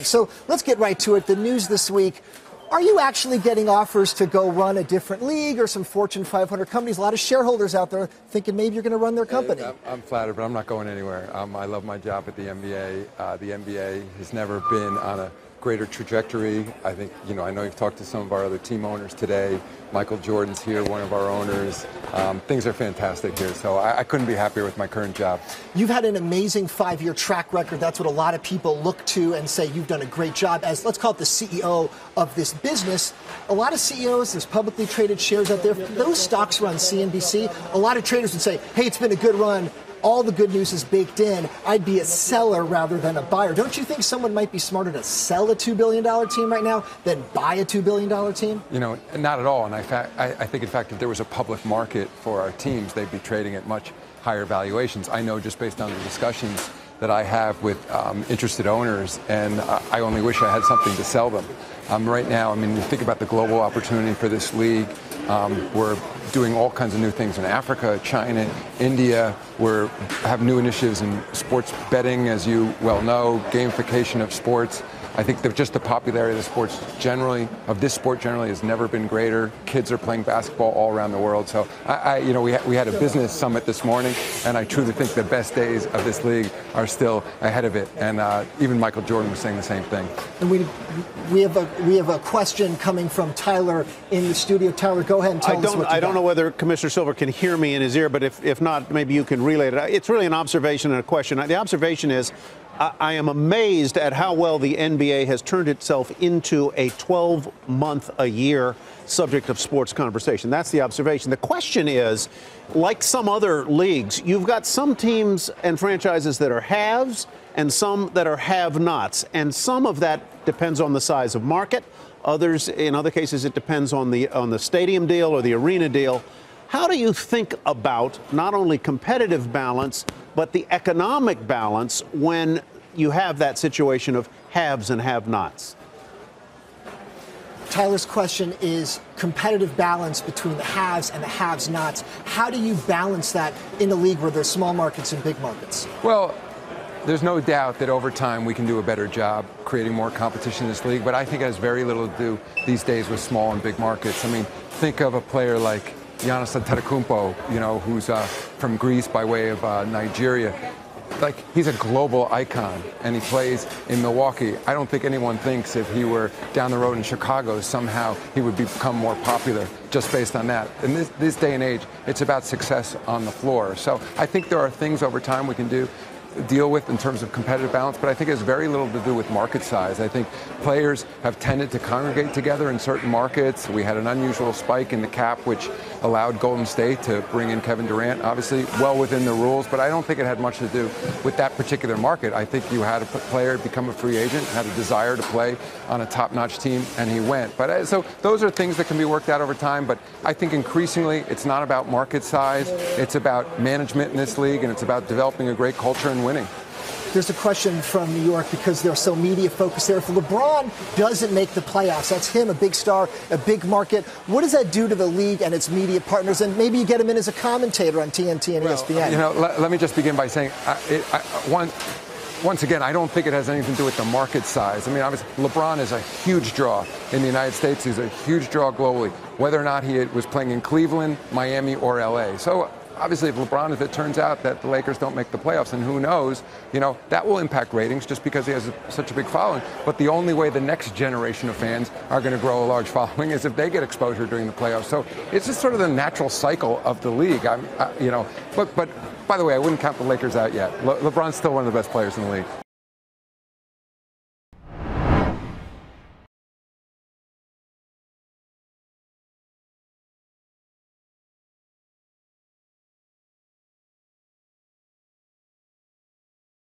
So let's get right to it. The news this week. Are you actually getting offers to go run a different league or some Fortune 500 companies? A lot of shareholders out there thinking maybe you're going to run their company. I'm flattered, but I'm not going anywhere. I love my job at the NBA. The NBA has never been on a greater trajectory. I think, I know you've talked to some of our other team owners today. Michael Jordan's here, one of our owners. Things are fantastic here, so I couldn't be happier with my current job. You've had an amazing 5-year track record. That's what a lot of people look to and say you've done a great job as, let's call it, the CEO of this business. A lot of CEOs, there's publicly traded shares out there. Those stocks run CNBC. A lot of traders would say, hey, it's been a good run. All the good news is baked in. I'd be a seller rather than a buyer. Don't you think someone might be smarter to sell a $2 billion team right now than buy a $2 billion team? Not at all. And I think, in fact, if there was a public market for our teams, they'd be trading at much higher valuations. I know just based on the discussions that I have with interested owners, and I only wish I had something to sell them. Right now, you think about the global opportunity for this league. We're doing all kinds of new things in Africa, China, India. We have new initiatives in sports betting, as you well know, gamification of sports. I think that just the popularity of this sport generally, has never been greater. Kids are playing basketball all around the world. So, we had a business summit this morning, and I truly think the best days of this league are still ahead of it. And even Michael Jordan was saying the same thing. And we have a question coming from Tyler in the studio. Tyler, go ahead and tell us what you got. I don't know whether Commissioner Silver can hear me in his ear, but if not, maybe you can relay it. It's really an observation and a question. The observation is, I am amazed at how well the NBA has turned itself into a 12-month-a-year subject of sports conversation. That's the observation. The question is, like some other leagues, you've got some teams and franchises that are haves and some that are have-nots. And some of that depends on the size of market. In other cases, it depends on the stadium deal or the arena deal. How do you think about not only competitive balance, but the economic balance when you have that situation of haves and have-nots? Tyler's question is competitive balance between the haves and the haves-nots. How do you balance that in a league where there's small markets and big markets? Well, there's no doubt that over time we can do a better job creating more competition in this league, but I think it has very little to do these days with small and big markets. Think of a player like Giannis Antetokounmpo, who's from Greece by way of Nigeria. He's a global icon, and he plays in Milwaukee. I don't think anyone thinks if he were down the road in Chicago, somehow he would become more popular just based on that. In this day and age, it's about success on the floor. So I think there are things over time we can deal with in terms of competitive balance, but I think it has very little to do with market size. I think players have tended to congregate together in certain markets. We had an unusual spike in the cap, which allowed Golden State to bring in Kevin Durant, obviously well within the rules, but I don't think it had much to do with that particular market. I think you had a player become a free agent, had a desire to play on a top-notch team, and he went. But so those are things that can be worked out over time, but I think increasingly it's not about market size, it's about management in this league, and it's about developing a great culture and winning. There's a question from New York because they're so media focused there. If LeBron doesn't make the playoffs, that's him, a big star, a big market. What does that do to the league and its media partners? And maybe you get him in as a commentator on TNT and ESPN. Let me just begin by saying, once again, I don't think it has anything to do with the market size. Obviously, LeBron is a huge draw in the United States. He's a huge draw globally, whether or not he was playing in Cleveland, Miami, or L.A. So obviously, if it turns out that the Lakers don't make the playoffs, and who knows, that will impact ratings just because he has such a big following. But the only way the next generation of fans are going to grow a large following is if they get exposure during the playoffs. So it's just sort of the natural cycle of the league. But by the way, I wouldn't count the Lakers out yet. LeBron's still one of the best players in the league.